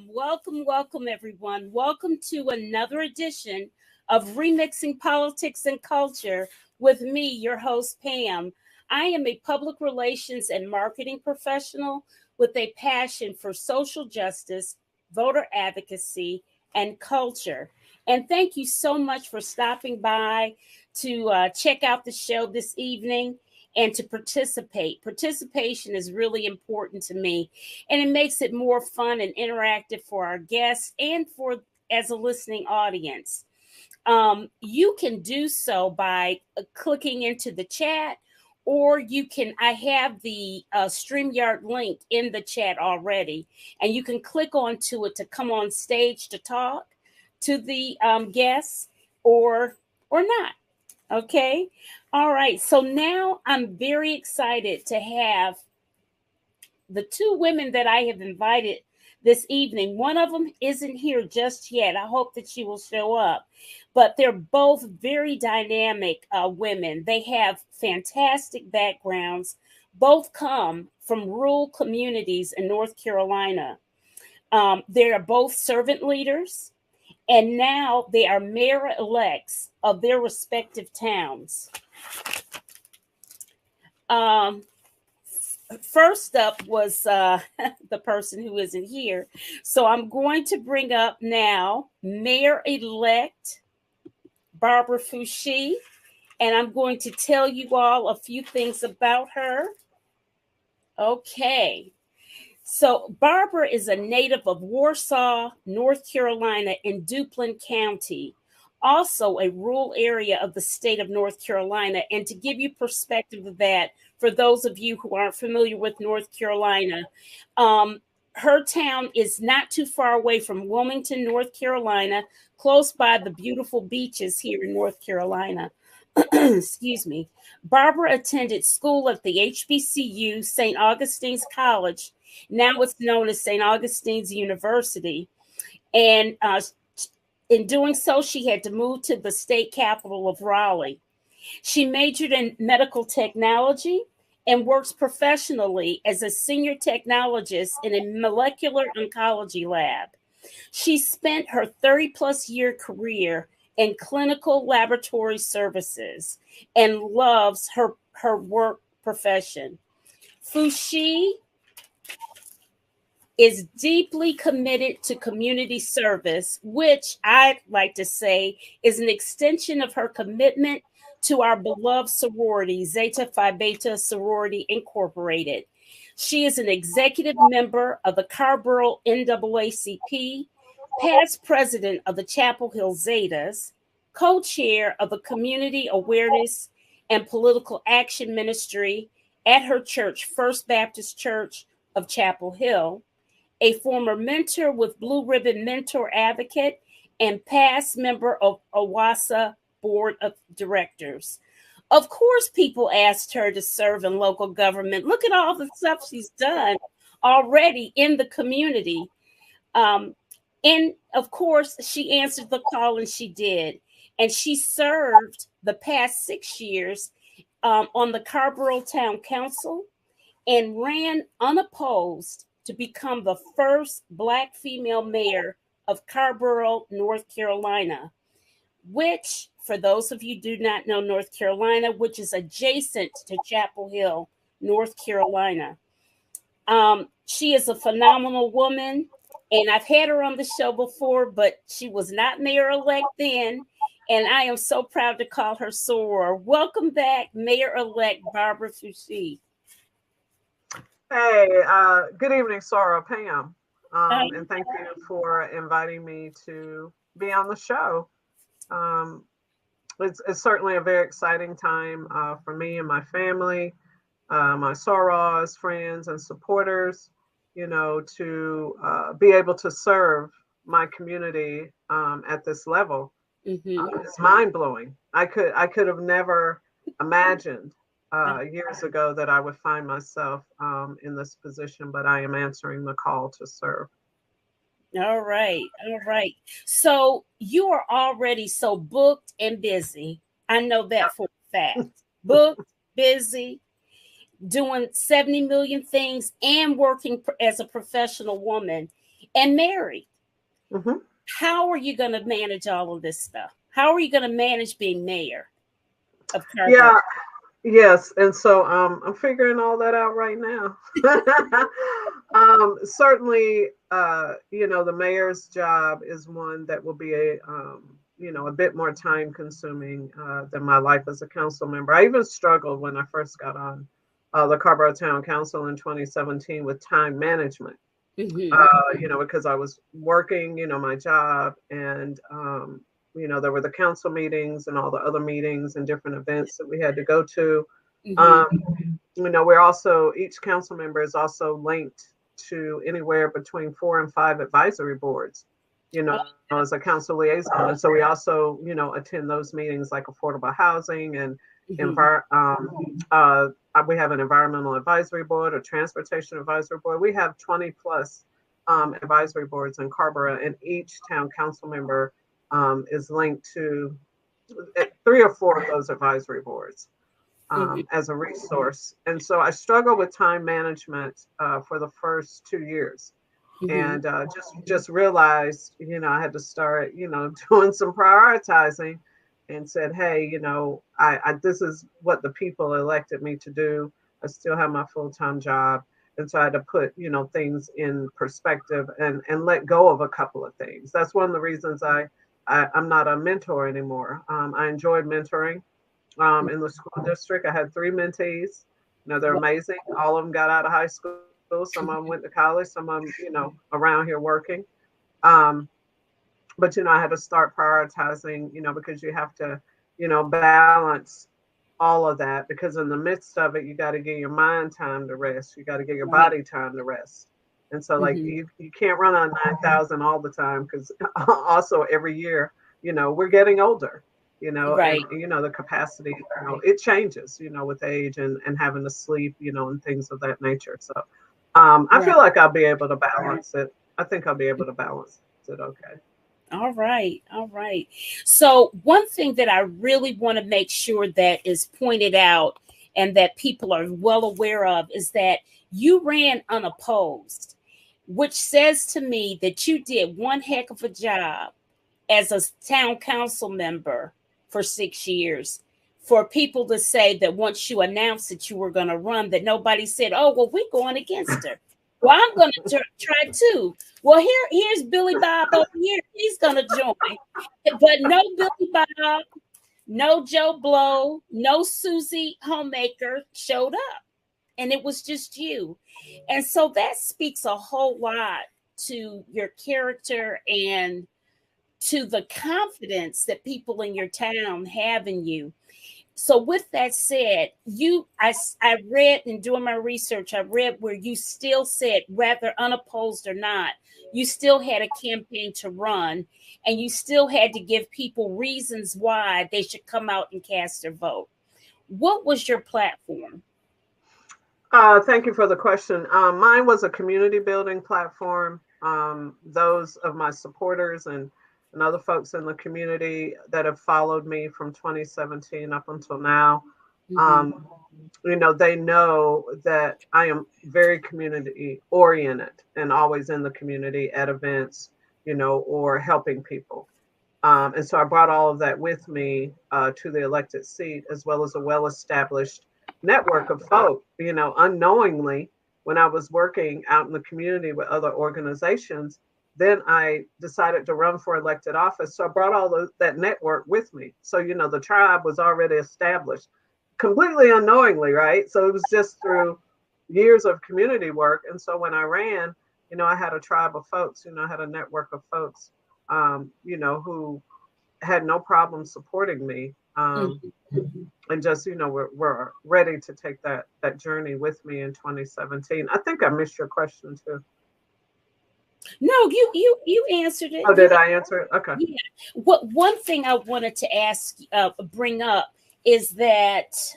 welcome, everyone. Welcome to another edition of Remixing Politics and Culture with me, your host, Pam. I am a public relations and marketing professional with a passion for social justice, voter advocacy, and culture. And thank you so much for stopping by to check out the show this evening and to participate. Participation is really important to me, and it makes it more fun and interactive for our guests and for as a listening audience. You can do so by clicking into the chat, or you can, I have the StreamYard link in the chat already, and you can click onto it to come on stage to talk to the guests or not. Okay. All right. So now I'm very excited to have the two women that I have invited this evening. One of them isn't here just yet. I hope that she will show up. But they're both very dynamic women. They have fantastic backgrounds. Both come from rural communities in North Carolina. They are both servant leaders. And now they are mayor-elects of their respective towns. First up was the person who isn't here. So I'm going to bring up now Mayor-elect Barbara Foushee, and I'm going to tell you all a few things about her. Okay. So Barbara is a native of Warsaw, North Carolina, in Duplin County, also a rural area of the state of North Carolina. And to give you perspective of that, for those of you who aren't familiar with North Carolina, her town is not too far away from Wilmington, North Carolina, close by the beautiful beaches here in North Carolina. Excuse me. Barbara attended school at the HBCU, St. Augustine's College. Now it's known as St. Augustine's University. And in doing so, she had to move to the state capital of Raleigh. She majored in medical technology and works professionally as a senior technologist in a molecular oncology lab. She spent her 30-plus year career in clinical laboratory services and loves her work profession. Foushee is deeply committed to community service, which I'd like to say is an extension of her commitment to our beloved sorority, Zeta Phi Beta Sorority Incorporated. She is an executive member of the Carrboro NAACP, past president of the Chapel Hill Zetas, co-chair of the Community Awareness and Political Action Ministry at her church, First Baptist Church of Chapel Hill, a former mentor with Blue Ribbon Mentor Advocate, and past member of OWASA Board of Directors. Of course, people asked her to serve in local government. Look at all the stuff she's done already in the community. And of course, she answered the call, and she did. And she served the past 6 years on the Carrboro Town Council and ran unopposed to become the first Black female mayor of Carrboro, North Carolina, which, for those of you who do not know North Carolina, which is adjacent to Chapel Hill, North Carolina. She is a phenomenal woman, and I've had her on the show before, but she was not mayor-elect then, and I am so proud to call her soror. Welcome back, Mayor-elect Barbara Foushee. Hey, good evening, Sarah, Pam, and thank you for inviting me to be on the show. It's certainly a very exciting time for me and my family, my sorors, friends, and supporters, to be able to serve my community at this level. Mm-hmm. It's mind-blowing. I could have never imagined years ago that I would find myself in this position, but I am answering the call to serve. All right. So you are already so booked and busy. I know that for a fact. Booked, busy, doing 70 million things and working as a professional woman. and married. Mm-hmm. How are you going to manage all of this stuff? How are you going to manage being mayor of Carrboro? Yeah. Yes, and so I'm figuring all that out right now. Certainly, the mayor's job is one that will be a bit more time consuming than my life as a council member. I even struggled when I first got on the Carrboro Town Council in 2017 with time management. Mm-hmm. Because I was working, my job, and there were the council meetings and all the other meetings and different events that we had to go to. We're also, each council member is also linked to anywhere between 4 and 5 advisory boards, as a council liaison. And so we also, attend those meetings like affordable housing and we have an environmental advisory board, a transportation advisory board. We have 20 plus advisory boards in Carrboro, and each town council member is linked to 3 or 4 of those advisory boards as a resource. And so I struggled with time management for the first 2 years. And just realized, I had to start, doing some prioritizing, and said, hey, I this is what the people elected me to do. I still have my full-time job. And so I had to put, things in perspective and let go of a couple of things. That's one of the reasons I'm not a mentor anymore. I enjoyed mentoring in the school district. I had 3 mentees. They're amazing. All of them got out of high school. Some of them went to college. Some of them, around here working. But, I had to start prioritizing, because you have to, balance all of that, because in the midst of it, you got to give your mind time to rest. You got to give your body time to rest. And so like you can't run on 9,000 all the time, because also every year, we're getting older, Right. and, the capacity, it changes, with age and having to sleep, and things of that nature. So I feel like I'll be able to balance it. I think I'll be able to balance it. Okay. All right. All right. So one thing that I really want to make sure that is pointed out and that people are well aware of is that you ran unopposed, which says to me that you did one heck of a job as a town council member for 6 years. For people to say that once you announced that you were going to run, that nobody said, oh, well, we're going against her. Well, I'm going to try too. Well, here's Billy Bob over here. He's going to join. But no Billy Bob, no Joe Blow, no Susie Homemaker showed up. And it was just you. And so that speaks a whole lot to your character and to the confidence that people in your town have in you. So with that said, I read, and doing my research, I read where you still said, whether unopposed or not, you still had a campaign to run, and you still had to give people reasons why they should come out and cast their vote. What was your platform? Thank you for the question. Mine was a community building platform. Those of my supporters and other folks in the community that have followed me from 2017 up until now, they know that I am very community oriented and always in the community at events, or helping people. And so I brought all of that with me to the elected seat, as well as a well-established network of folk, unknowingly, when I was working out in the community with other organizations. Then I decided to run for elected office. So I brought all that network with me. So, the tribe was already established completely unknowingly, right? So it was just through years of community work. And so when I ran, I had a tribe of folks, I had a network of folks, who had no problem supporting me. And just, we're ready to take that journey with me in 2017. I think I missed your question too. No, you answered it. Oh, did I answer it? Okay. Yeah. What one thing I wanted to bring up is that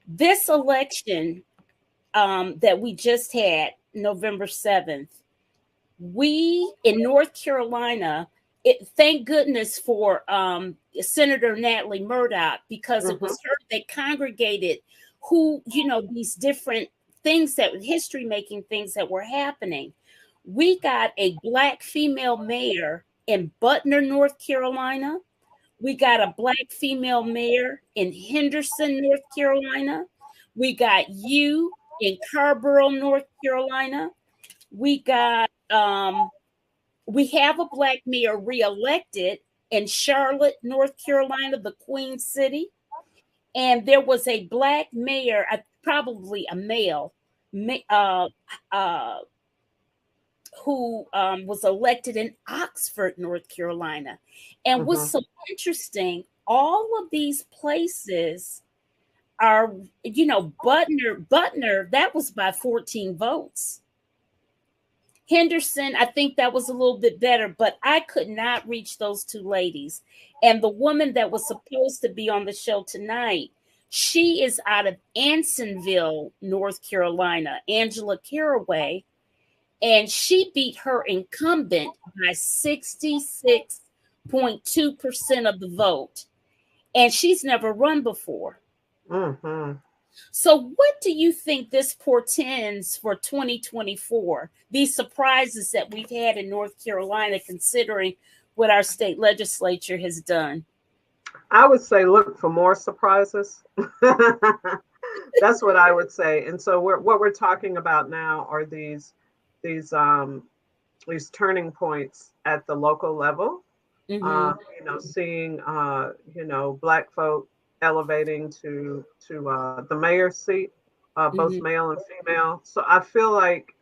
this election that we just had, November 7th, we in North Carolina, thank goodness for Senator Natalie Murdoch, because it was her that congregated these different things that history making things that were happening. We got a Black female mayor in Butner, North Carolina. We got a Black female mayor in Henderson, North Carolina. We got you in Carrboro, North Carolina. We got we have a Black mayor reelected in Charlotte, North Carolina, the Queen City. And there was a Black mayor, probably a male, who was elected in Oxford, North Carolina. And what's so interesting, all of these places are, you know, Butner, that was by 14 votes. Henderson, I think that was a little bit better, but I could not reach those two ladies. And the woman that was supposed to be on the show tonight, she is out of Ansonville, North Carolina, Angela Caraway, and she beat her incumbent by 66.2% of the vote. And she's never run before. Mm-hmm. So what do you think this portends for 2024? These surprises that we've had in North Carolina, considering what our state legislature has done? I would say look for more surprises. That's what I would say. And so what we're talking about now are these turning points at the local level. You know, seeing Black folk elevating to the mayor's seat, both male and female. So I feel like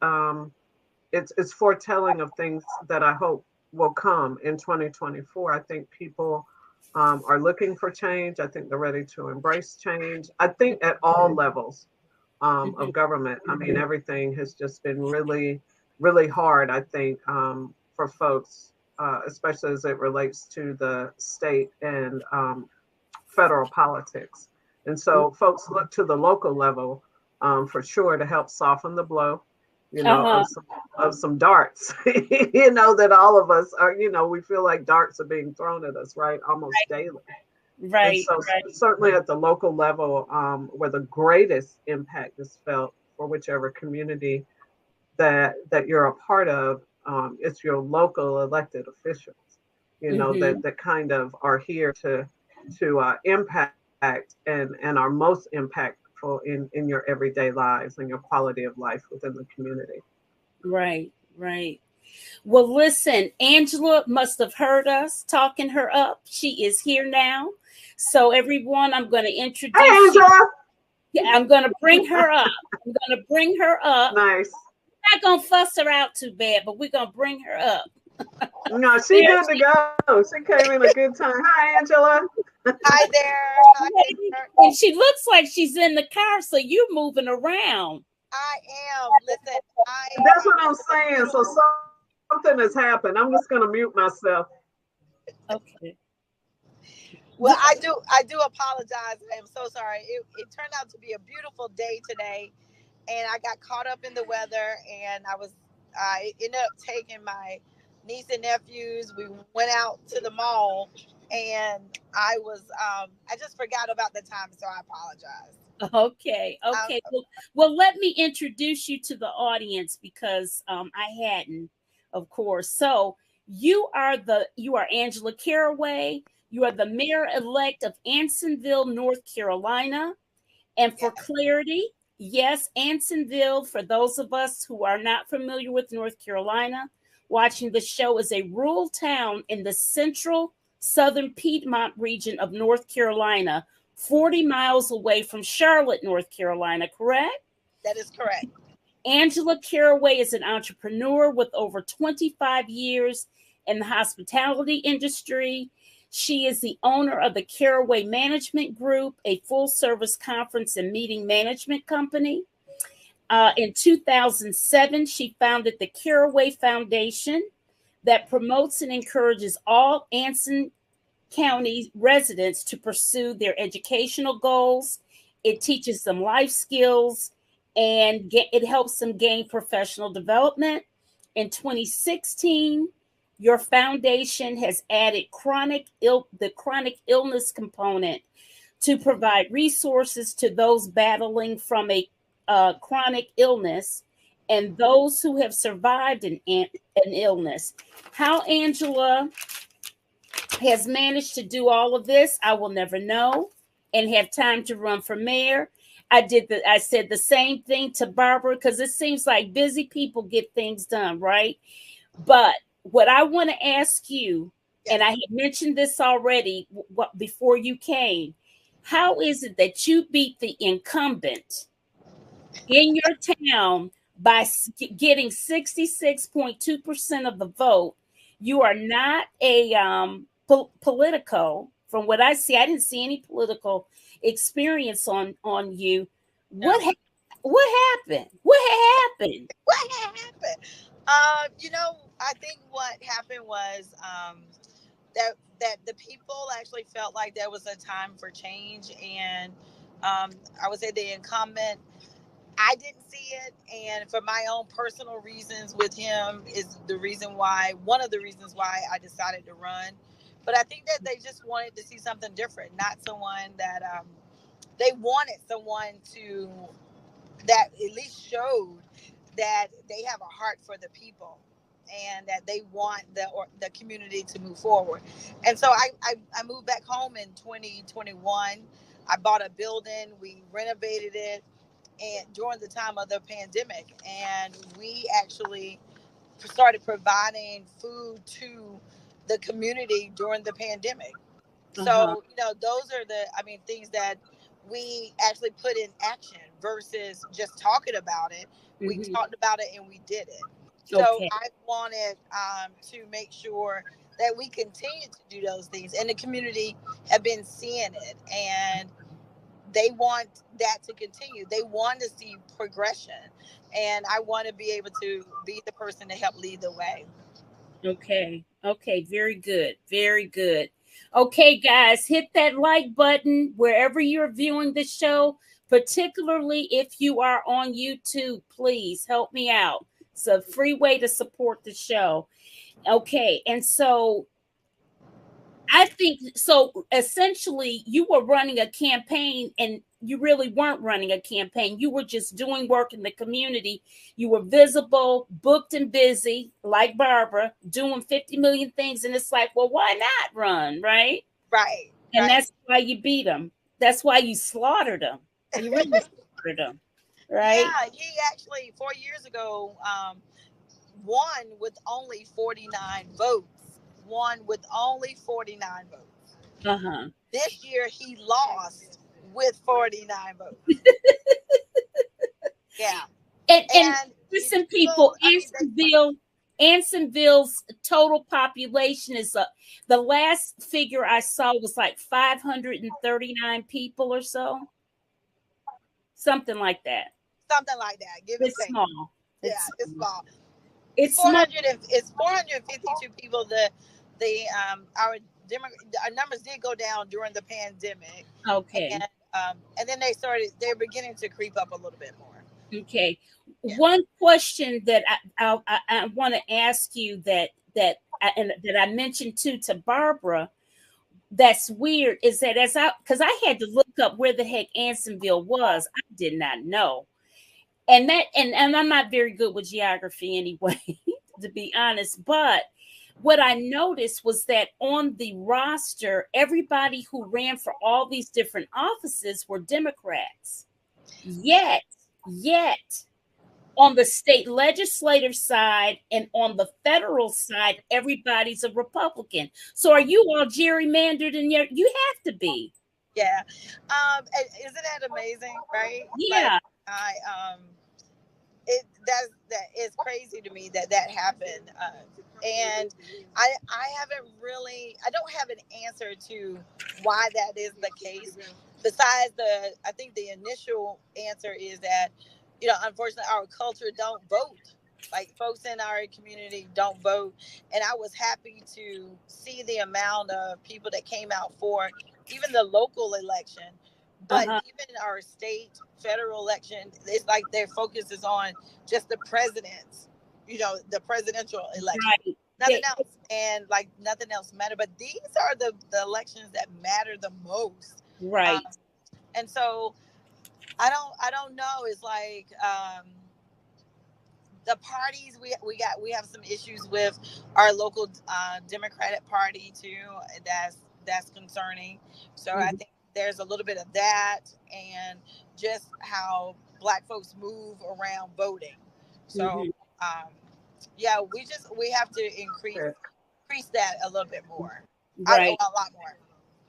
it's foretelling of things that I hope will come in 2024. I think people are looking for change. I think they're ready to embrace change. I think at all levels of government. I mean, everything has just been really, really hard, I think, for folks, especially as it relates to the state and federal politics. And so folks look to the local level for sure to help soften the blow, you know, of some darts, you know, that all of us are, you know, we feel like darts are being thrown at us, right? Almost daily. Right. And so certainly at the local level, where the greatest impact is felt for whichever community that you're a part of, it's your local elected officials, you know, that kind of are here to impact and are most impactful in your everyday lives and your quality of life within the community. Right. Well, listen, Angela must have heard us talking her up. She is here now. So everyone, I'm going to introduce Angela. Yeah, I'm going to bring her up. Nice. I'm not going to fuss her out too bad, but we're going to bring her up. No, she good to go. She came in a good time. Hi, Angela. Hi there. And she looks like she's in the car, so you're moving around. I am. Listen, that's what I'm saying. So something has happened. I'm just going to mute myself. Okay. Well, I do apologize. I am so sorry. It turned out to be a beautiful day today, and I got caught up in the weather, and I ended up taking my niece and nephews. We went out to the mall, and I just forgot about the time, so I apologize. Okay. Well, let me introduce you to the audience because I hadn't, of course. So you are Angela Caraway. You are the mayor-elect of Ansonville, North Carolina. And for clarity, yes, Ansonville, for those of us who are not familiar with North Carolina, watching the show, is a rural town in the central southern Piedmont region of North Carolina, 40 miles away from Charlotte, North Carolina, correct? That is correct. Angela Caraway is an entrepreneur with over 25 years in the hospitality industry. She is the owner of the Caraway Management Group, a full-service conference and meeting management company. In 2007, she founded the Caraway Foundation that promotes and encourages all Anson County residents to pursue their educational goals. It teaches them life skills, and it helps them gain professional development. In 2016, your foundation has added the chronic illness component to provide resources to those battling from a chronic illness and those who have survived an illness. How Angela has managed to do all of this, I will never know, and have time to run for mayor. I said the same thing to Barbara, because it seems like busy people get things done, right? But what I want to ask you, and I had mentioned this already before you came, how is it that you beat the incumbent in your town by getting 66.2% of the vote? You are not a politico. From what I see, I didn't see any political experience on you. What happened? What happened? What happened? I think what happened was that the people actually felt like there was a time for change, and I would say the incumbent, I didn't see it, and for my own personal reasons with him is one of the reasons why I decided to run. But I think that they just wanted to see something different, not someone that they wanted someone that at least showed that they have a heart for the people and that they want the community to move forward. And so I moved back home in 2021. I bought a building, we renovated it, and during the time of the pandemic, and we actually started providing food to the community during the pandemic. So, those are things that we actually put in action versus just talking about it. We talked about it and we did it. So I wanted to make sure that we continue to do those things, and the community have been seeing it, and they want that to continue. They want to see progression, and I want to be able to be the person to help lead the way. Okay. Very good. Very good. Okay, guys, hit that like button wherever you're viewing the show, particularly if you are on YouTube. Please help me out. It's a free way to support the show. Okay, and so I think so. Essentially, you were running a campaign, and you really weren't running a campaign. You were just doing work in the community. You were visible, booked, and busy, like Barbara, doing 50 million things. And it's like, well, why not run, right? Right. And that's why you beat them. That's why you slaughtered them. You really slaughtered them, right? Yeah, he actually 4 years ago won with only 49 votes. Won with only 49 votes. This year he lost with 49 votes. Yeah. And listen, people, Ansonville's total population is the last figure I saw was like 539 people or so. Something like that. It's small. It's small. It's 452 people. Our numbers did go down during the pandemic. Okay. And then they're beginning to creep up a little bit more. Okay. Yeah. One question that I want to ask you that I mentioned to Barbara, that's weird, is that because I had to look up where the heck Ansonville was. I did not know. And I'm not very good with geography anyway, to be honest. But what I noticed was that on the roster, everybody who ran for all these different offices were Democrats. Yet, on the state legislative side and on the federal side, everybody's a Republican. So are you all gerrymandered in your? You have to be. Yeah. Isn't that amazing, right? Yeah. That is crazy to me that happened. And I don't have an answer to why that is the case. Besides I think the initial answer is that, unfortunately our culture don't vote. Like folks in our community don't vote. And I was happy to see the amount of people that came out for even the local election. But even our state, federal election, it's like their focus is on just the president's, the presidential election. Right. Nothing else. And like nothing else matters. But these are the elections that matter the most. Right. And so I don't know. It's like the parties we have some issues with our local Democratic Party too. That's concerning. So I think there's a little bit of that, and just how Black folks move around voting. So yeah, we have to increase that a little bit more. Right. A lot more.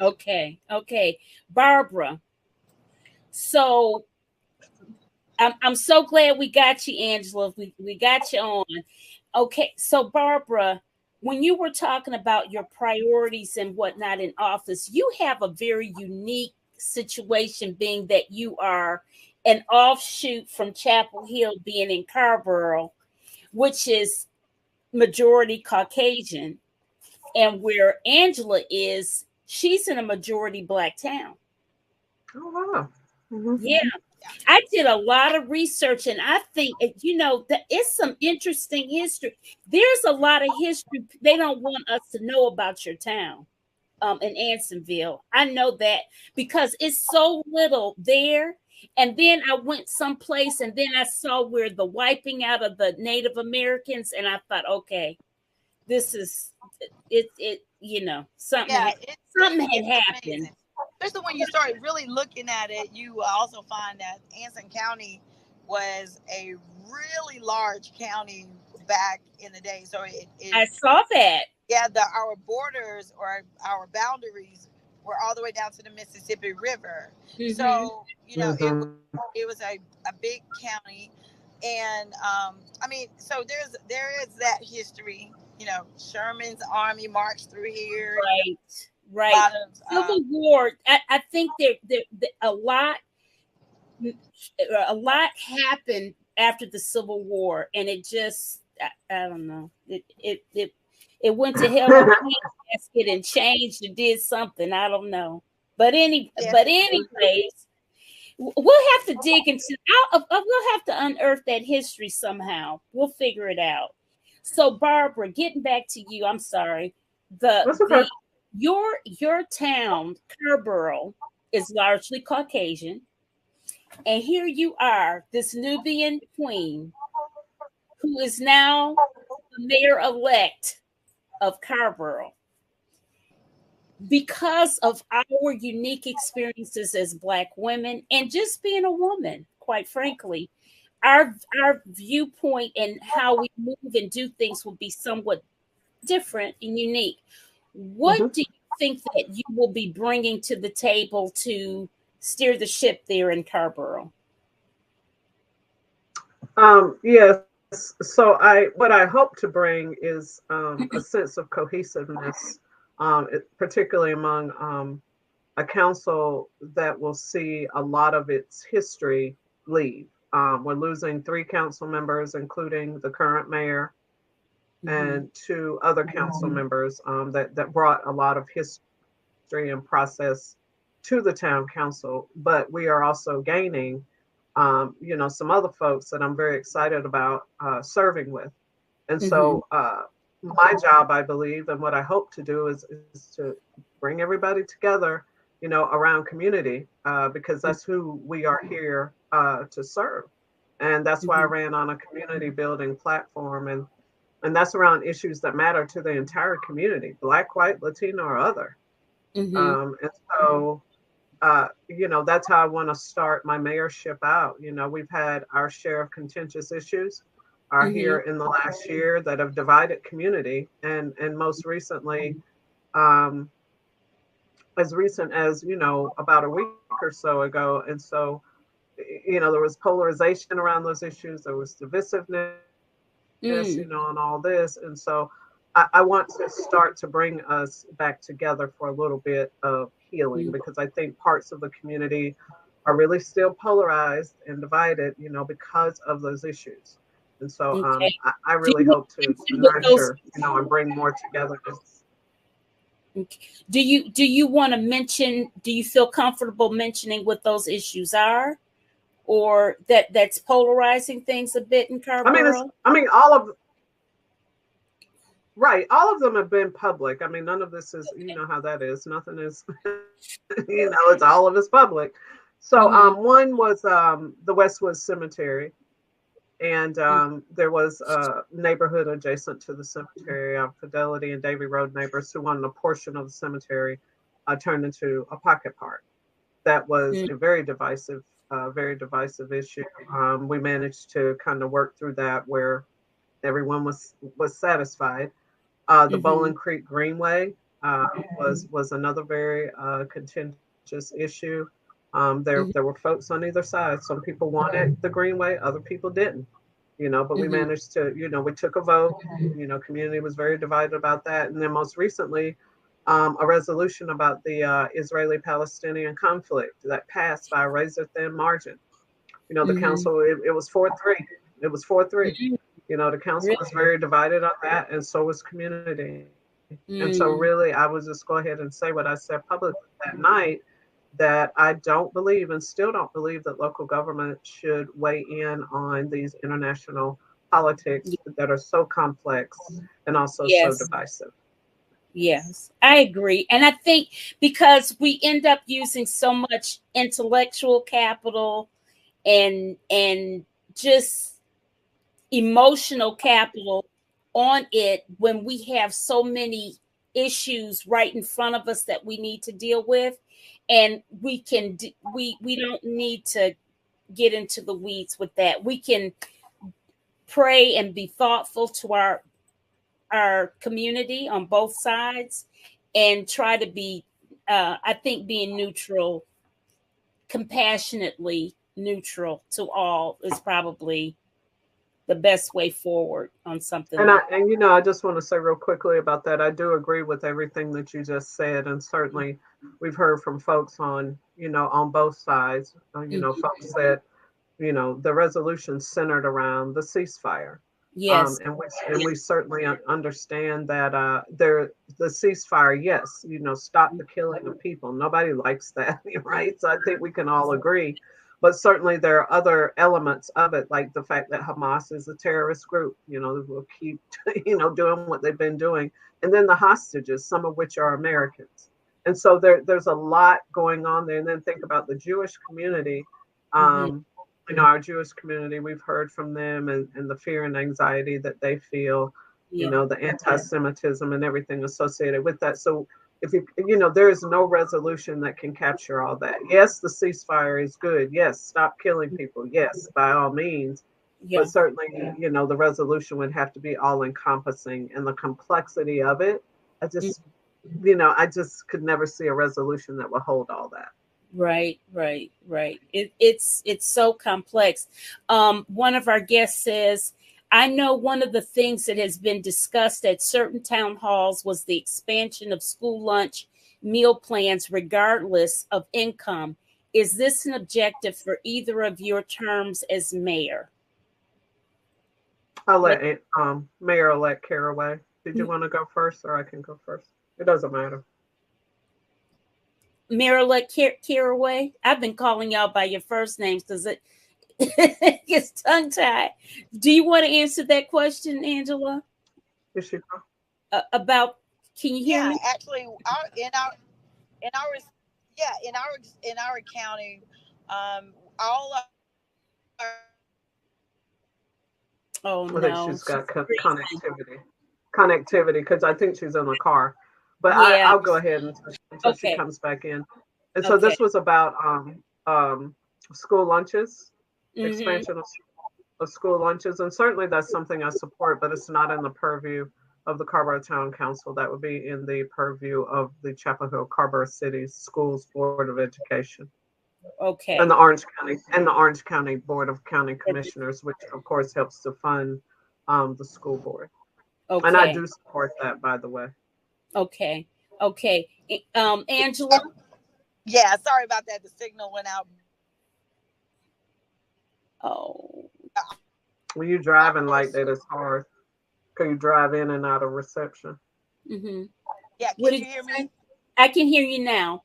Okay. Okay. Barbara. So I'm so glad we got you, Angela. We got you on. Okay. So Barbara, when you were talking about your priorities and whatnot in office, you have a very unique situation, being that you are an offshoot from Chapel Hill, being in Carrboro, which is majority Caucasian, and where Angela is, she's in a majority Black town. Oh, wow. Yeah. I did a lot of research, and I think, that it's some interesting history. There's a lot of history they don't want us to know about your town, in Ansonville. I know that because it's so little there. And then I went someplace, and then I saw where the wiping out of the Native Americans, and I thought, okay, this is it. Something Yeah, something had it's happened. amazing. Especially when you start really looking at it, you also find that Anson County was a really large county back in the day. So I saw that. Yeah, our borders or our boundaries were all the way down to the Mississippi River. So it was a big county, and I mean, so there is that history. Sherman's army marched through here. Right. Civil War. I think there a lot happened after the Civil War, and it just I don't know. It went to hell in a handbasket and changed and did something. I don't know. But anyways, we'll have to dig into. We'll have to unearth that history somehow. We'll figure it out. So, Barbara, getting back to you. I'm sorry. Your town, Carrboro, is largely Caucasian, and here you are, this Nubian queen, who is now the mayor-elect of Carrboro. Because of our unique experiences as Black women, and just being a woman, quite frankly, our viewpoint and how we move and do things will be somewhat different and unique. What do you think that you will be bringing to the table to steer the ship there in Carrboro? Yes. So what I hope to bring is a sense of cohesiveness, particularly among a council that will see a lot of its history leave. We're losing 3 council members, including the current mayor, and 2 other council members that brought a lot of history and process to the town council. But we are also gaining, some other folks that I'm very excited about serving with. And so my job, I believe, and what I hope to do is to bring everybody together, around community, because that's who we are here to serve. And that's why I ran on a community building platform. And that's around issues that matter to the entire community, Black, white, Latino, or other. And so, that's how I want to start my mayorship out. We've had our share of contentious issues here in the last year that have divided community. And most recently, as recent as, about a week or so ago. And so, there was polarization around those issues. There was divisiveness, and all this. And so I want to start to bring us back together for a little bit of healing, because I think parts of the community are really still polarized and divided, because of those issues. And so I really hope to nurture, and bring more togetherness. Do you want to mention, do you feel comfortable mentioning what those issues are? Or that's polarizing things a bit in Carrboro? I mean, all of them have been public. I mean, none of this is, you know how that is. Nothing is, it's all of it's public. So one was the Westwood Cemetery. And there was a neighborhood adjacent to the cemetery, Fidelity and Davy Road neighbors who wanted a portion of the cemetery turned into a pocket park. That was a very divisive issue. We managed to kind of work through that where everyone was satisfied. The Bowling Creek Greenway was another very contentious issue. There were folks on either side. Some people wanted the Greenway, other people didn't. But we managed to, we took a vote. Community was very divided about that. And then most recently, a resolution about the Israeli-Palestinian conflict that passed by a razor-thin margin. The council, it was 4-3. It was 4-3. The council was very divided on that, and so was community. And so really, I would just go ahead and say what I said publicly that night, that I don't believe and still don't believe that local government should weigh in on these international politics that are so complex and also so divisive. Yes, I agree. And I think because we end up using so much intellectual capital and just emotional capital on it when we have so many issues right in front of us that we need to deal with, and we don't need to get into the weeds with that. We can pray and be thoughtful to our community on both sides and try to be I think being neutral, compassionately neutral to all is probably the best way forward on something. And I just want to say real quickly about that. I do agree with everything that you just said, and certainly we've heard from folks on both sides. Folks that the resolution centered around the ceasefire. Yes, and we certainly understand that the ceasefire. Yes, stop the killing of people. Nobody likes that, right? So I think we can all agree. But certainly there are other elements of it, like the fact that Hamas is a terrorist group, will keep, doing what they've been doing. And then the hostages, some of which are Americans. And so there's a lot going on there. And then think about the Jewish community. Our Jewish community, we've heard from them and the fear and anxiety that they feel, the anti-Semitism and everything associated with that. So if there is no resolution that can capture all that. Yes, the ceasefire is good. Yes, stop killing people. Yes, by all means. Yeah. But certainly, the resolution would have to be all encompassing, and the complexity of it. I just could never see a resolution that would hold all that. Right. It's so complex. One of our guests says, I know one of the things that has been discussed at certain town halls was the expansion of school lunch meal plans regardless of income. Is this an objective for either of your terms as mayor? I'll let Mayor-elect Caraway. Did you want to go first, or I can go first? It doesn't matter. Mayor-elect Caraway? I've been calling y'all by your first names because it gets tongue-tied. Do you want to answer that question, Angela? Yes, you about, can you hear me? Yeah, actually, in our county, all our. Oh no! I think she's got connectivity because I think she's in the car. But yeah. I'll go ahead until she comes back in. And so this was about school lunches. Expansion of school lunches, and certainly that's something I support, but it's not in the purview of the Carrboro Town Council. That would be in the purview of the Chapel Hill Carrboro City Schools Board of Education. Okay. And the Orange County Board of County Commissioners, which of course helps to fund the school board. Okay. And I do support that, by the way. Okay. Angela? Yeah, sorry about that. The signal went out. Oh. When you're driving like that, it's hard. Can you drive in and out of reception? Mm-hmm. Yeah, can you hear me? I can hear you now.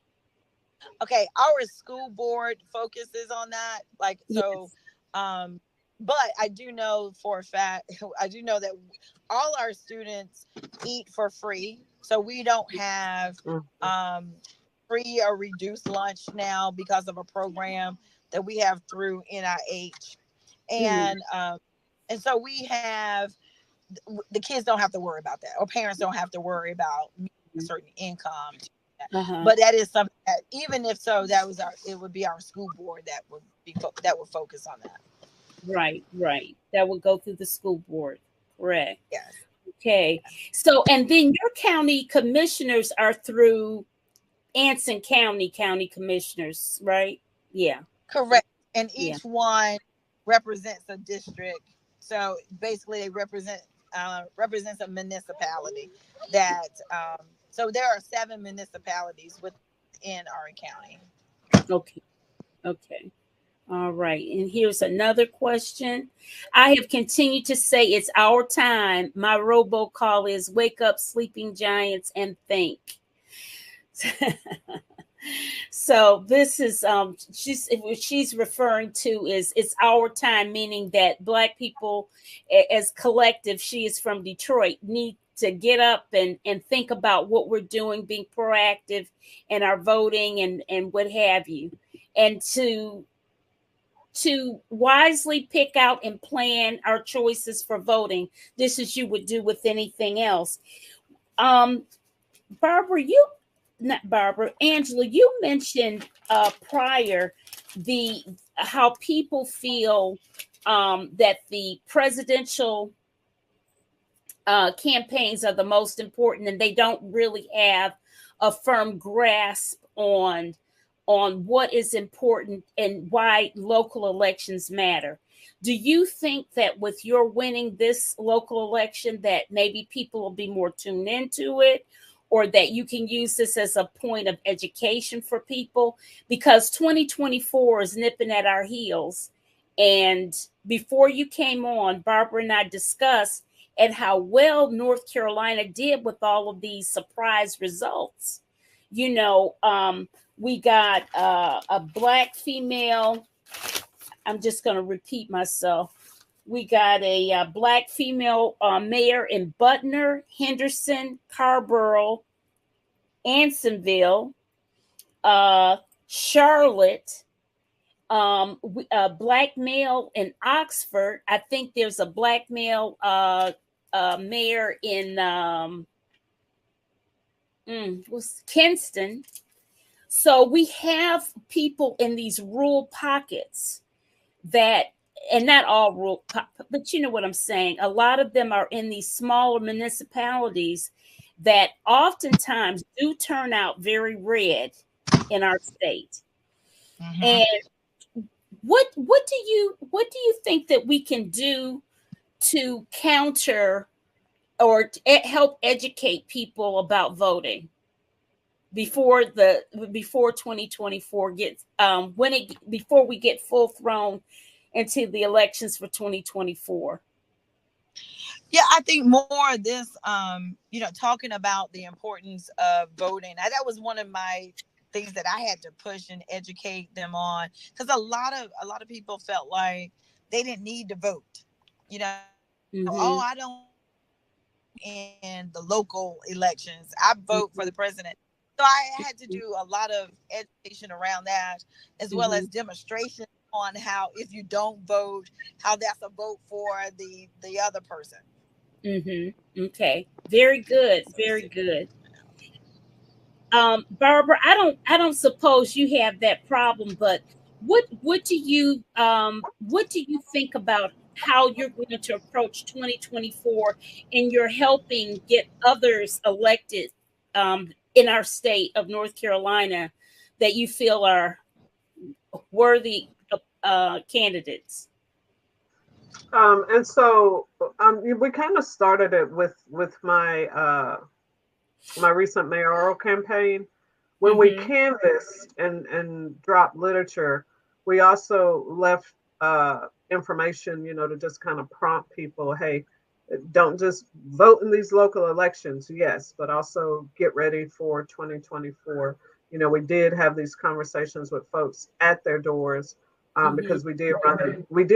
Okay, our school board focuses on that. Yes. But I do know for a fact, that all our students eat for free. So we don't have free or reduced lunch now because of a program that we have through NIH. And so we have, the kids don't have to worry about that, or parents don't have to worry about a certain income. But that is something that, even if so, it would be our school board that would focus on that. Right. That would go through the school board. Correct. Yes. Okay. So, and then your county commissioners are through Anson County commissioners, right? Yeah. Correct. And each one represents a district. So basically they represents a municipality that, so there are 7 municipalities within our county. Okay. All right. And here's another question. I have continued to say it's our time. My robocall is wake up, sleeping giants, and think. So this is what she's referring to is it's our time, meaning that Black people as collective, she is from Detroit, need to get up and think about what we're doing, being proactive in our voting and what have you, and to wisely pick out and plan our choices for voting, just as you would do with anything else. Angela, you mentioned prior how people feel that the presidential campaigns are the most important, and they don't really have a firm grasp on what is important and why local elections matter. Do you think that with your winning this local election that maybe people will be more tuned into it, or that you can use this as a point of education for people? Because 2024 is nipping at our heels. And before you came on, Barbara and I discussed and how well North Carolina did with all of these surprise results. You know, we got a Black female. I'm just going to repeat myself. We got a Black female mayor in Butner, Henderson, Carrboro, Ansonville, Charlotte, a Black male in Oxford. I think there's a Black male mayor in Kinston. So we have people in these rural pockets that, and not all rural, but you know what I'm saying. A lot of them are in these smaller municipalities that oftentimes do turn out very red in our state. And what do you think that we can do to counter or help educate people about voting before 2024 gets before we get full thrown into the elections for 2024? Yeah, I think more of this, talking about the importance of voting. That was one of my things that I had to push and educate them on, because a lot of people felt like they didn't need to vote. Oh, I don't in the local elections. I vote for the president. So I had to do a lot of education around that, as well as demonstration on how, if you don't vote, how that's a vote for the other person. Okay. Very good. Very good. Barbara, I don't suppose you have that problem, but what do you think about how you're going to approach 2024 and you're helping get others elected in our state of North Carolina that you feel are worthy candidates? And so we kind of started it with my my recent mayoral campaign. When we canvassed and dropped literature, we also left information, to just kind of prompt people, hey, don't just vote in these local elections, yes, but also get ready for 2024. We did have these conversations with folks at their doors, because we did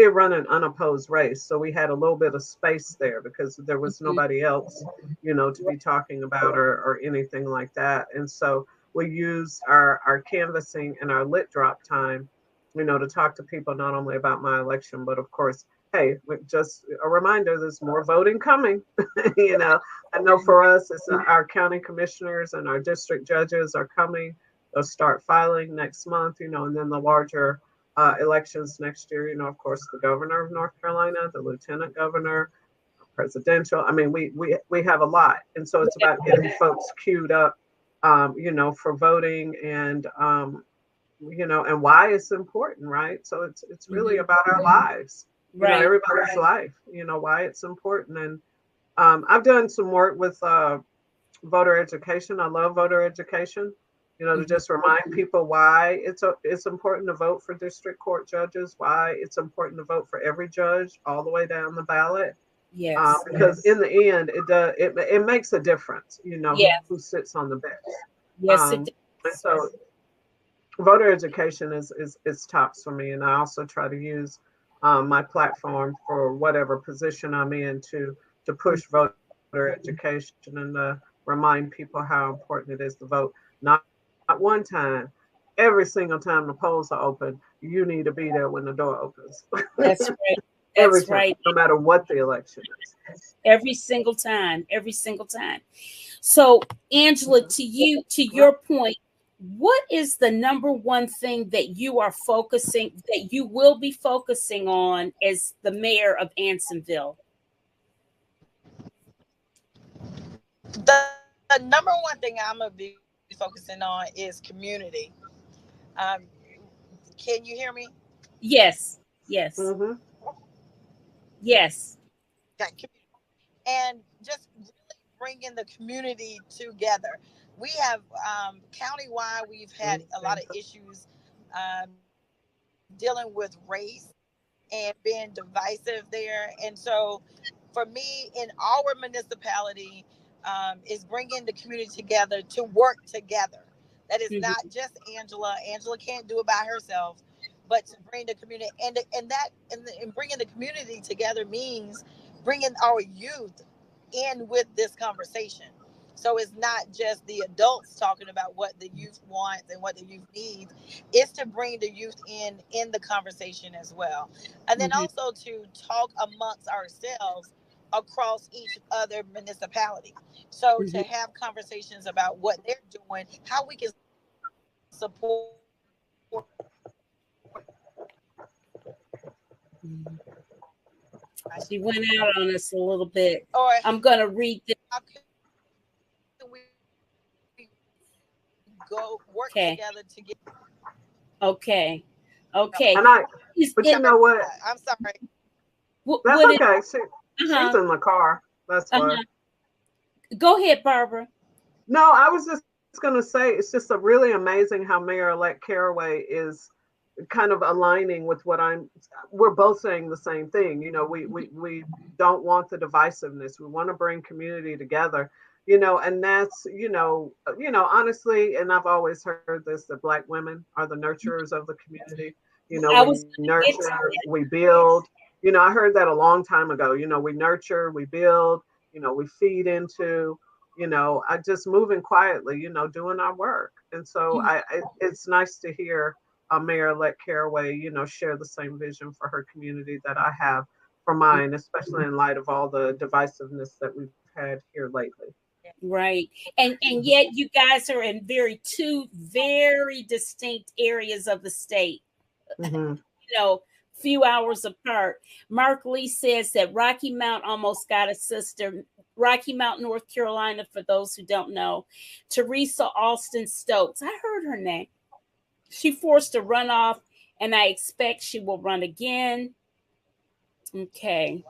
run an unopposed race, so we had a little bit of space there because there was nobody else, to be talking about or anything like that. And so we use our canvassing and our lit drop time, to talk to people not only about my election, but of course, hey, just a reminder, there's more voting coming. I know for us, it's our county commissioners and our district judges are coming. They'll start filing next month, and then the larger elections next year, of course, the governor of North Carolina, the lieutenant governor, presidential. I mean, we have a lot. And so it's about getting folks queued up, for voting and, and why it's important, right? So it's really about our lives, everybody's life, why it's important. And I've done some work with voter education. I love voter education, to just remind people why it's important to vote for district court judges, why it's important to vote for every judge all the way down the ballot. Yes. Because in the end, it makes a difference, who sits on the bench. Yes, it does. And so voter education is tops for me. And I also try to use my platform for whatever position I'm in to push voter education and remind people how important it is to vote. Not one time, every single time the polls are open, you need to be there when the door opens. That's right. Every time, no matter what the election is. Every single time. So, Angela, to your point, what is the number one thing that you will be focusing on as the mayor of Ansonville? The number one thing I'm going to be focusing on is community. Can you hear me? Yes. Mm-hmm. Yes. And just really bringing the community together. We have countywide, we've had a lot of issues dealing with race and being divisive there. And so for me, in our municipality, is bringing the community together to work together. That is not just Angela. Angela can't do it by herself, but to bring the community and bringing the community together means bringing our youth in with this conversation. So it's not just the adults talking about what the youth wants and what the youth needs. It's to bring the youth in the conversation as well. And then also to talk amongst ourselves across each other municipality. So to have conversations about what they're doing, how we can support. She went out on us a little bit. I'm going to read this. How can we go work together to get? Okay. But you know what? I'm sorry. That's okay. She's in the car. That's why. Go ahead, Barbara. No, I was just going to say it's just really amazing how Mayor-elect Caraway is kind of aligning with what we're both saying the same thing. We don't want the divisiveness. We want to bring community together, and that's, honestly, and I've always heard this, that Black women are the nurturers of the community. We nurture, we build. I heard that a long time ago. We nurture, we build, we feed into, I just moving quietly, doing our work. And so it's nice to hear Mayor-elect Caraway, share the same vision for her community that I have for mine, especially in light of all the divisiveness that we've had here lately. Right. And yet you guys are in two very distinct areas of the state. Few hours apart. Mark Lee says that Rocky Mount almost got a sister. Rocky Mount, North Carolina, for those who don't know. Teresa Alston Stokes. I heard her name. She forced a runoff, and I expect she will run again. Okay.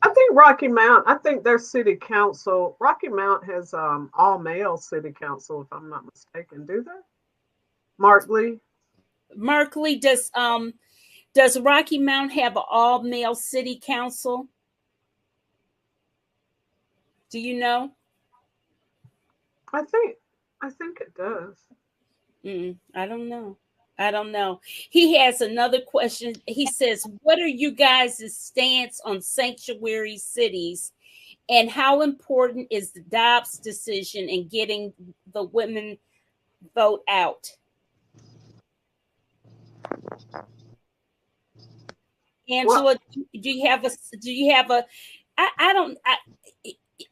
I think Rocky Mount, their city council, Rocky Mount has all male city council, if I'm not mistaken. Do they? Mark Lee? Mark Lee, does Rocky Mount have an all male city council? Do you know? I think it does. I don't know. He has another question. He says, what are you guys' stance on sanctuary cities, and how important is the Dobbs decision in getting the women vote out. Angela, do you have a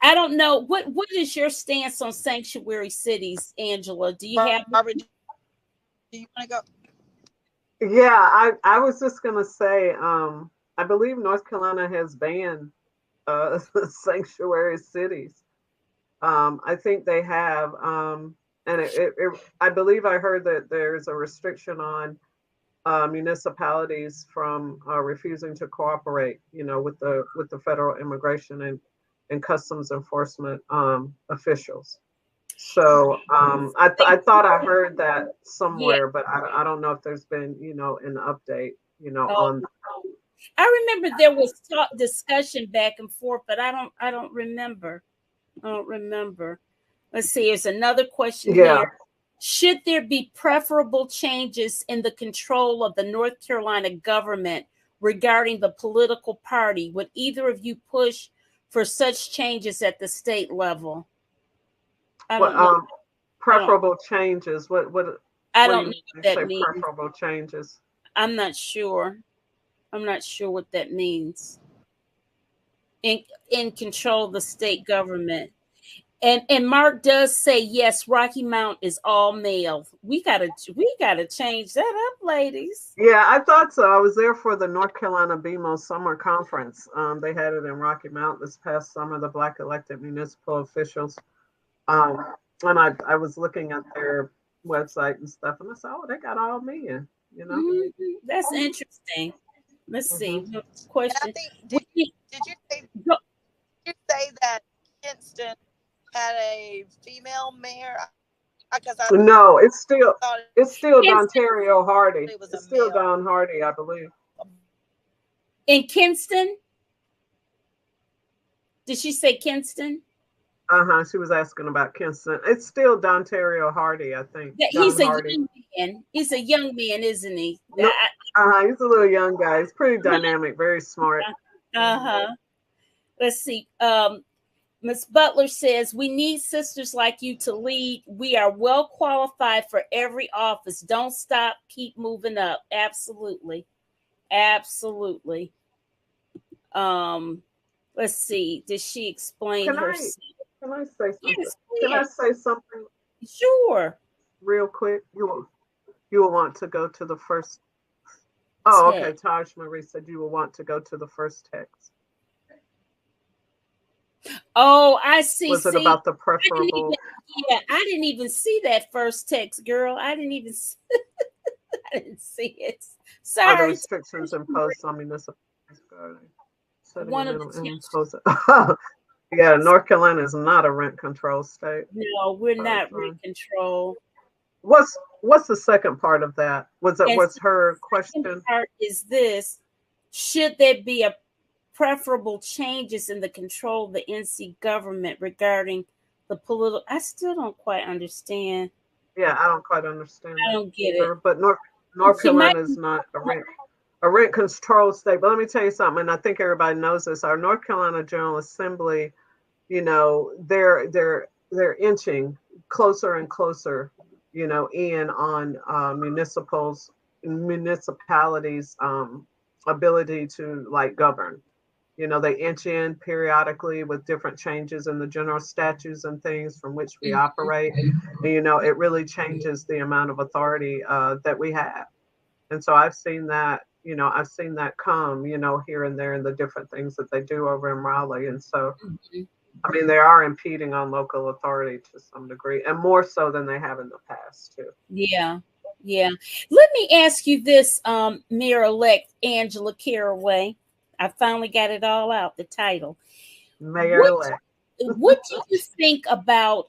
I don't know what is your stance on sanctuary cities, Angela? Do you have Barbara, do you want to go? Yeah, I was just gonna say, I believe North Carolina has banned sanctuary cities. I think they have, and I believe I heard that there's a restriction on municipalities from refusing to cooperate, with the federal immigration and customs enforcement officials. So I thought I heard that somewhere, but I don't know if there's been an update on. I remember there was discussion back and forth, but I don't remember. Let's see. Here's another question here. Should there be preferable changes in the control of the North Carolina government regarding the political party? Would either of you push for such changes at the state level? I don't know. Preferable changes. What I don't know what that means. Preferable changes. I'm not sure. I'm not sure what that means. In control of the state government. And Mark does say yes, Rocky Mount is all male. We gotta change that up, ladies. Yeah, I thought so. I was there for the North Carolina BMO summer conference. They had it in Rocky Mount this past summer, the Black elected municipal officials. And I was looking at their website and stuff, and I said, oh, they got all men, Mm-hmm. That's interesting. Let's see. Question. And I think, did you say that Kinston had a female mayor? No, it's still Dontario Hardy. It's still Don Hardy, I believe. In Kinston? Did she say Kinston? She was asking about Kinston. It's still Dontario Hardy, I think. He's young man. He's a young man, isn't he? No, he's a little young guy. He's pretty dynamic, very smart. Let's see. Ms. Butler says, we need sisters like you to lead. We are well qualified for every office. Don't stop. Keep moving up. Absolutely. Absolutely. Let's see. Did she explain herself? Can I say something? Yes, can I say something? Sure. Real quick. You will want to go to the first. Oh, okay. Taj Marie said you will want to go to the first text. Oh, I see. Was it about the preferable? I didn't even see that first text, girl. I didn't even see, I didn't see it. Sorry. Other restrictions imposed on municipalities. One of the yeah, North Carolina is not a rent control state. No, we're not rent control. What's the second part of that? What's her question? The second part is this: should there be a preferable changes in the control of the NC government regarding the political? I still don't quite understand. Yeah, I don't quite understand. I don't get it. But North Carolina is not a rent control state. But let me tell you something, and I think everybody knows this. Our North Carolina General Assembly, they're inching closer and closer, in on municipalities' ability to govern. They inch in periodically with different changes in the general statutes and things from which we operate. And, it really changes the amount of authority that we have. And so I've seen that, come, here and there in the different things that they do over in Raleigh. And so, I mean, they are impeding on local authority to some degree, and more so than they have in the past, too. Yeah. Yeah. Let me ask you this, Mayor-elect Angela Caraway. I finally got it all out, the title. Mayor-elect. What do you think about,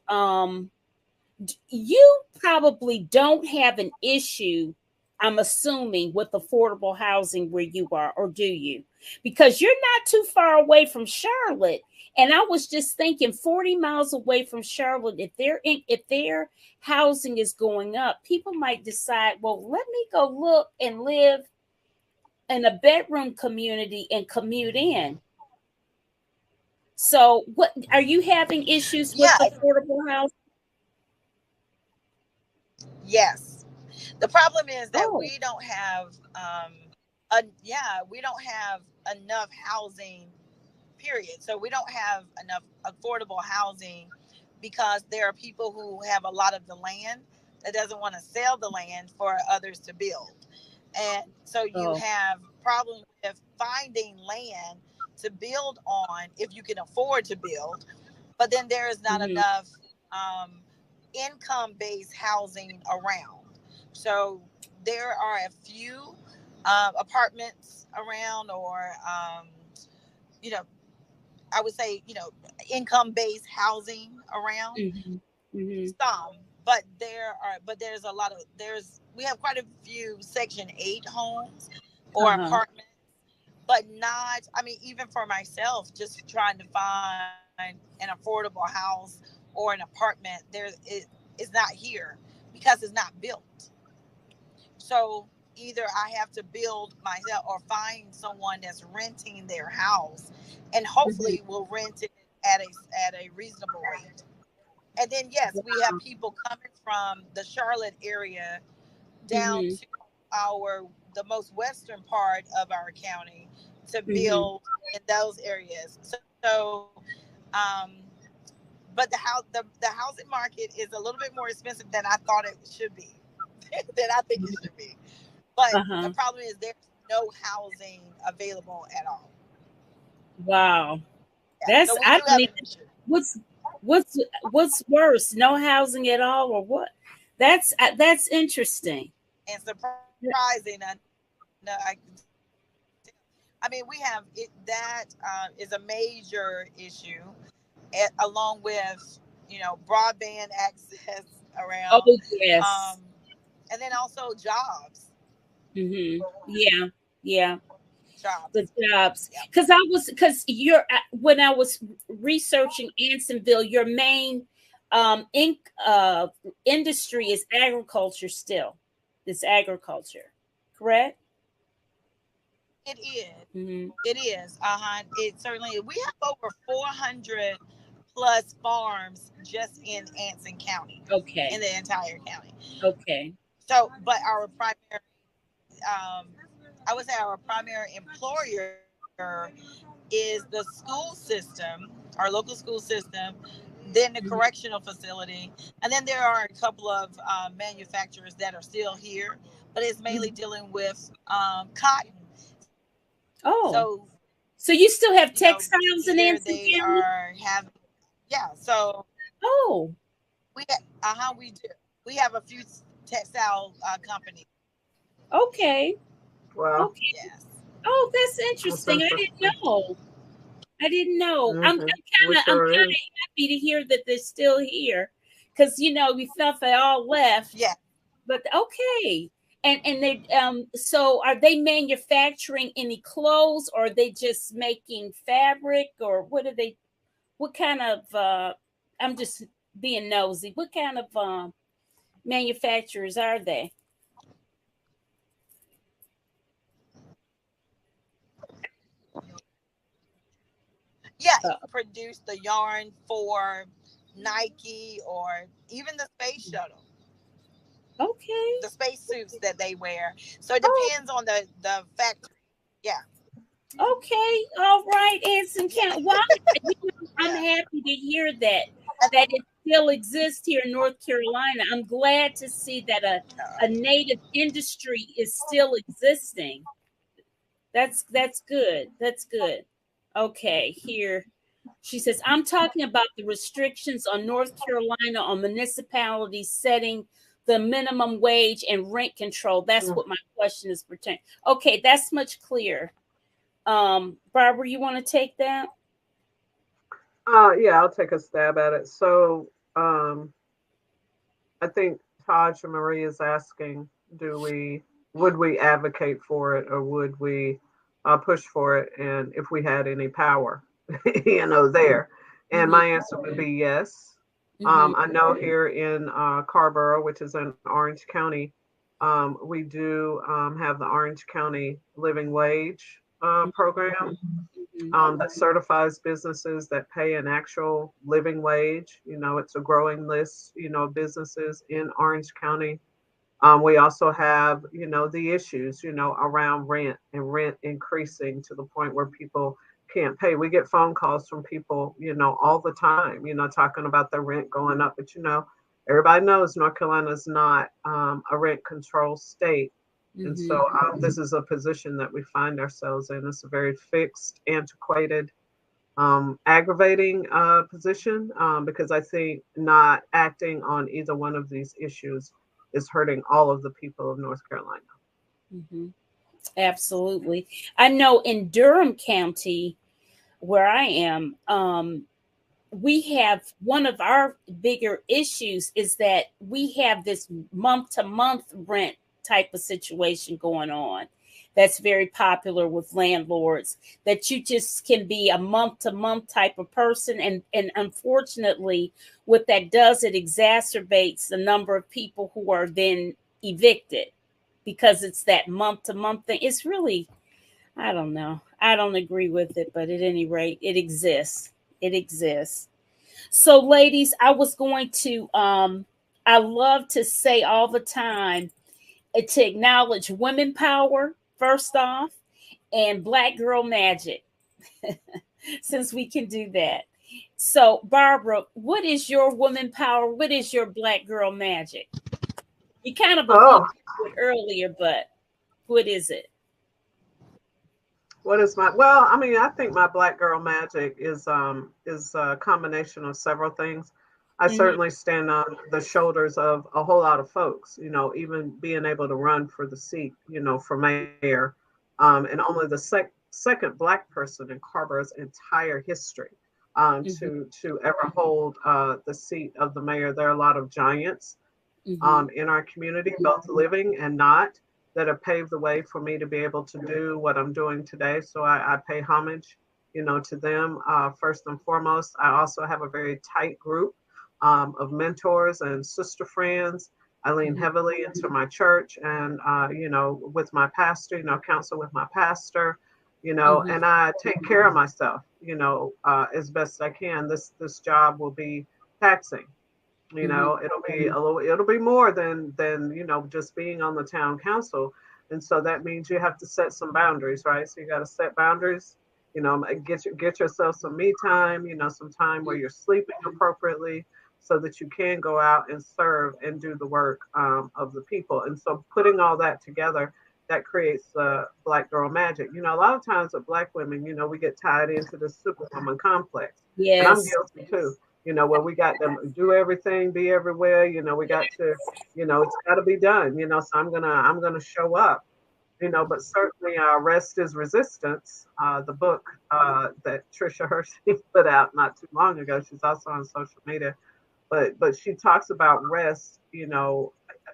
you probably don't have an issue, I'm assuming, with affordable housing where you are, or do you? Because you're not too far away from Charlotte. And I was just thinking 40 miles away from Charlotte, if their housing is going up, people might decide, well, let me go look and live in a bedroom community and commute in. So what are you having issues with affordable housing? Yes. The problem is that Oh. we don't have, we don't have enough housing, period. So we don't have enough affordable housing because there are people who have a lot of the land that doesn't want to sell the land for others to build. And so you Oh. have problem with finding land to build on if you can afford to build, but then there is not Mm-hmm. enough income-based housing around. So there are a few apartments around, or you know, I would say, income-based housing around. Mm-hmm. Mm-hmm. Some, but there's a lot of we have quite a few Section 8 homes or Uh-huh. apartments, but not. I mean, even for myself, just trying to find an affordable house or an apartment, it's not here because it's not built. So either I have to build myself or find someone that's renting their house, and Mm-hmm. hopefully will rent it at a reasonable rate. And then yes, we have people coming from the Charlotte area down Mm-hmm. to our the most western part of our county to Mm-hmm. build in those areas. So, um, but the housing market is a little bit more expensive than I thought it should be, than I think it should be. But the Uh-huh. problem is there's no housing available at all. Wow. Yeah, so That's we I do don't have even an issue. what's what's worse, no housing at all or what? That's interesting. And surprising, no, I mean, we have it. That is a major issue, along with broadband access Oh around, yes. um, and then also jobs. Mm-hmm. Yeah. Yeah. The Jobs. jobs. Yep. Because you're when I was researching Ansonville, your main industry is agriculture still. It's agriculture, correct? It is. Mm-hmm. It is. It certainly. We have over 400 plus farms just in Anson County, in Okay. the entire county. Okay. So, but our primary, um, I would say our primary employer is the school system, our local school system, then the Mhm. correctional facility, and then there are a couple of manufacturers that are still here, but it's mainly Mhm. dealing with cotton. So, Oh, so you still have either textiles in they Anson are County? having, yeah. So Oh, we do. We have a few textile companies. okay. Wow, Okay. Yes. Oh, that's that's interesting. I didn't interesting. know. I didn't know. I'm Hmm. We kind of I'm sure kind of is. happy to hear that they're still here, because we felt they all left. Yeah. But okay. And they so are they manufacturing any clothes, or are they just making fabric, or what are they? What kind of I'm just being nosy. What kind of manufacturers are they? Yeah, Uh, produce the yarn for Nike or even the space shuttle, okay. the space suits that they wear. So it Oh, depends on the factory. Yeah, okay. All right, Anson County. Well, I'm yeah. happy to hear that And, it still exists here in North Carolina. I'm glad to see that a native industry is still existing. That's good. That's good. Okay, here she says, I'm talking about the restrictions on North Carolina on municipalities setting the minimum wage and rent control. That's Mm. what my question is pertaining. Okay, that's much clearer. Barbara, you want to take that? Yeah, I'll take a stab at it. So, I think Taj Marie is asking, would we advocate for it, or would we push for it, and if we had any power, there. And Mm-hmm. my answer would be yes. Mm-hmm. I know here in Carrboro, which is in Orange County, we do have the Orange County Living Wage program that certifies businesses that pay an actual living wage. It's a growing list, of businesses in Orange County We also have, the issues, around rent and rent increasing to the point where people can't pay. We get phone calls from people, all the time, talking about the rent going up. But, everybody knows North Carolina is not a rent control state. And Mm-hmm. so this is a position that we find ourselves in. It's a very fixed, antiquated, aggravating position, because I think not acting on either one of these issues is hurting all of the people of North Carolina. Mm-hmm. Absolutely. I know in Durham County, where I am, we have one of our bigger issues is that we have this month to month rent type of situation going on. That's very popular with landlords, that you just can be a month to month type of person. And unfortunately, what that does, it exacerbates the number of people who are then evicted because it's that month to month thing. It's really, I don't know. I don't agree with it, but at any rate, it exists. It exists. So, ladies, I was going to, I love to say all the time to acknowledge women power, first off, and Black girl magic, since we can do that. So, Barbara, what is your woman power? What is your Black girl magic? You kind of alluded Oh, to it earlier, but what is it? what is my, well, I mean, I think my Black girl magic is a combination of several things. I Mm-hmm, certainly stand on the shoulders of a whole lot of folks, even being able to run for the seat, for mayor, and only the second Black person in Carrboro's entire history, mm-hmm, to ever hold the seat of the mayor. There are a lot of giants, mm-hmm, in our community, both living and not, that have paved the way for me to be able to do what I'm doing today. So I pay homage, to them, first and foremost. I also have a very tight group, of mentors and sister friends. I lean mm-hmm, heavily into my church and, with my pastor, counsel with my pastor, mm-hmm, and I take care of myself, as best I can. This job will be taxing. mm-hmm, It'll be more than just being on the town council. And so that means you have to set some boundaries, right? So you got to set boundaries, get yourself some me time, some time where you're sleeping appropriately, so that you can go out and serve and do the work, of the people. And so putting all that together, that creates Black girl magic. A lot of times with Black women, we get tied into the superwoman complex, and I'm yes. guilty too. Where we got to do everything, be everywhere. We got to, it's got to be done. So I'm gonna show up. But certainly, Rest is Resistance, the book, that Trisha Hershey put out not too long ago. She's also on social media, but she talks about rest,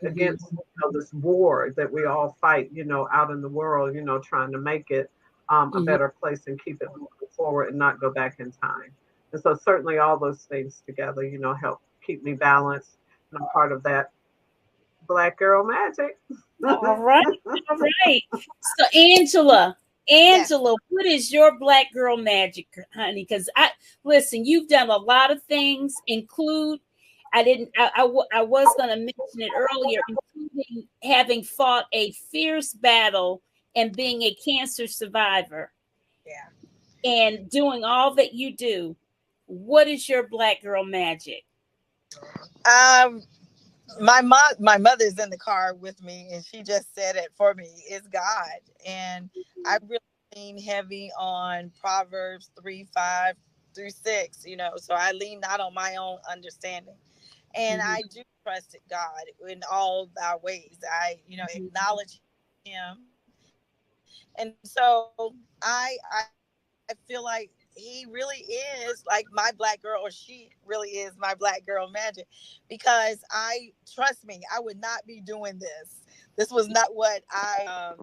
Mm-hmm, against, this war that we all fight, out in the world, trying to make it, a mm-hmm, better place and keep it moving forward and not go back in time. And so certainly all those things together, help keep me balanced. And I'm part of that Black girl magic. all right. All right. So Angela, Yes. What is your Black girl magic, honey? Because I listen, you've done a lot of things, include I didn't I was going to mention it earlier, including having fought a fierce battle and being a cancer survivor Yeah. and doing all that you do. What is your Black girl magic? Um, my mother's in the car with me, and she just said it for me. It's God, and I really lean heavy on Proverbs 3:5 through 6. So I lean not on my own understanding, and Mm-hmm, I do trust God in all our ways. I acknowledge Him, and so I feel like he really is like my Black girl, or she really is my Black girl magic, because I trust me, I would not be doing this. This was not what I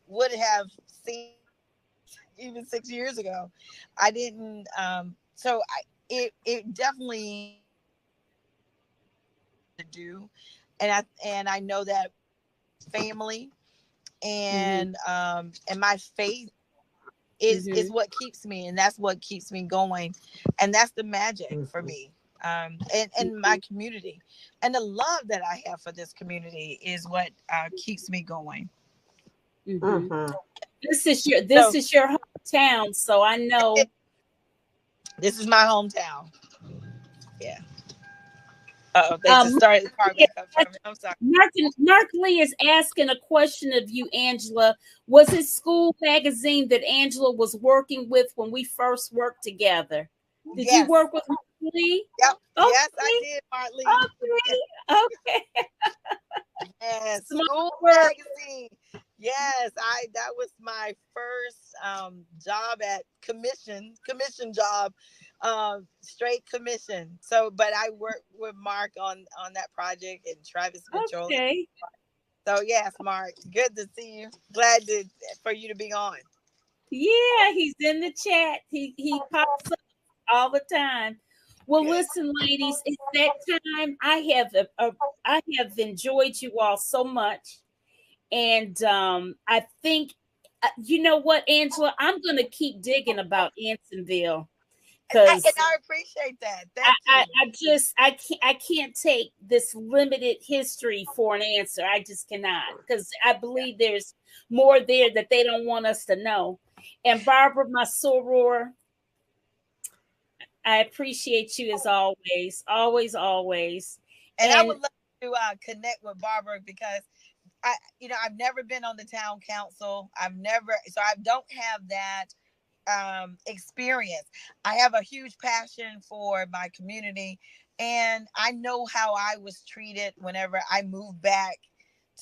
would have seen even 6 years ago. I didn't. So it definitely to do, and I know that family mm-hmm, and my faith is mm-hmm. what keeps me, and that's what keeps me going, and that's the magic for Mhm. me. and my community, and the love that I have for this community is what keeps me going. Mm-hmm. Mm-hmm. This is your hometown, so I know this is my hometown. Yeah. They just started the car back up for me. I'm sorry. Mark Lee is asking a question of you, Angela. Was it School Magazine that Angela was working with when we first worked together? Did you work with Mark Lee? Yep. Okay. Yes, I did, Mark Lee. Okay. Yes. Smart School work. Magazine. Yes, that was my first job at commission job, straight commission. So, but I worked with Mark on that project and Travis Mitchell. Okay. So yes, Mark, good to see you. Glad for you to be on. Yeah, he's in the chat. He pops up all the time. Well, listen, ladies, it's that time. I have enjoyed you all so much, and I think you know what, Angela, I'm going to keep digging about Ansonville because I appreciate that. Thank you. I can't take this limited history for an answer. I just cannot, because I believe there's more there that they don't want us to know. And Barbara, my soror, I appreciate you as always, always. And I would love to connect with Barbara because I've never been on the town council. I don't have that experience. I have a huge passion for my community, and I know how I was treated whenever I moved back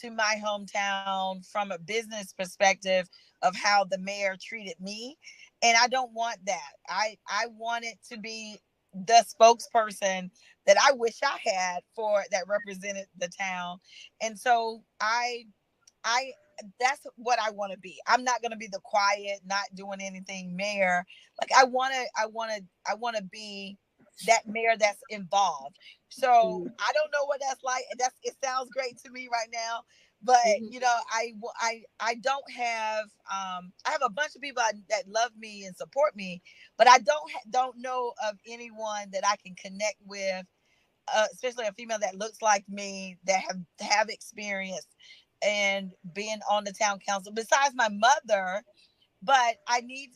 to my hometown from a business perspective of how the mayor treated me. And I don't want that. I want it to be the spokesperson that I wish I had for that represented the town. And so I that's what I want to be. I'm not going to be the quiet, not doing anything mayor. Like I want to be that mayor that's involved. So I don't know what that's like. It sounds great to me right now, but I don't have I have a bunch of people that love me and support me, but I don't know of anyone that I can connect with, especially a female that looks like me, that have experience and being on the town council besides my mother. But I need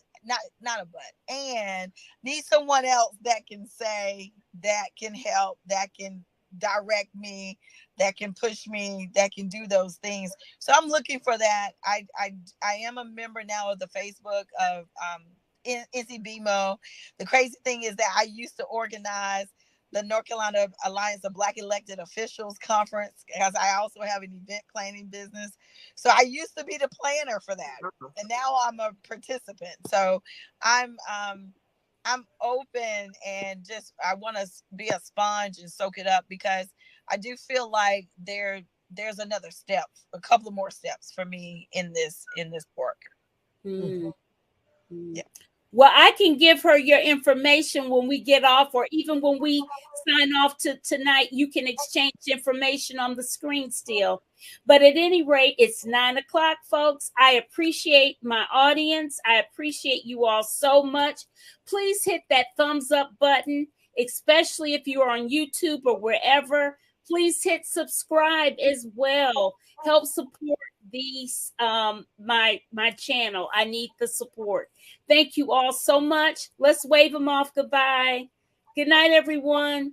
not a but, and need someone else that can say, that can help, that can direct me, that can push me, that can do those things. So I'm looking for that. I am a member now of the Facebook of NCBMO. The crazy thing is that I used to organize the North Carolina Alliance of Black Elected Officials conference, because I also have an event planning business. So I used to be the planner for that, and now I'm a participant. So I'm open, and just I want to be a sponge and soak it up, because I do feel like there's another step, a couple of more steps for me in this work. Yeah. Well, I can give her your information when we get off, or even when we sign off tonight. You can exchange information on the screen still. But at any rate, it's 9 o'clock, folks. I appreciate my audience. I appreciate you all so much. Please hit that thumbs up button, especially if you are on YouTube or wherever. Please hit subscribe as well. Help support these my channel. I need the support. Thank you all so much. Let's wave them off goodbye. Good night, everyone.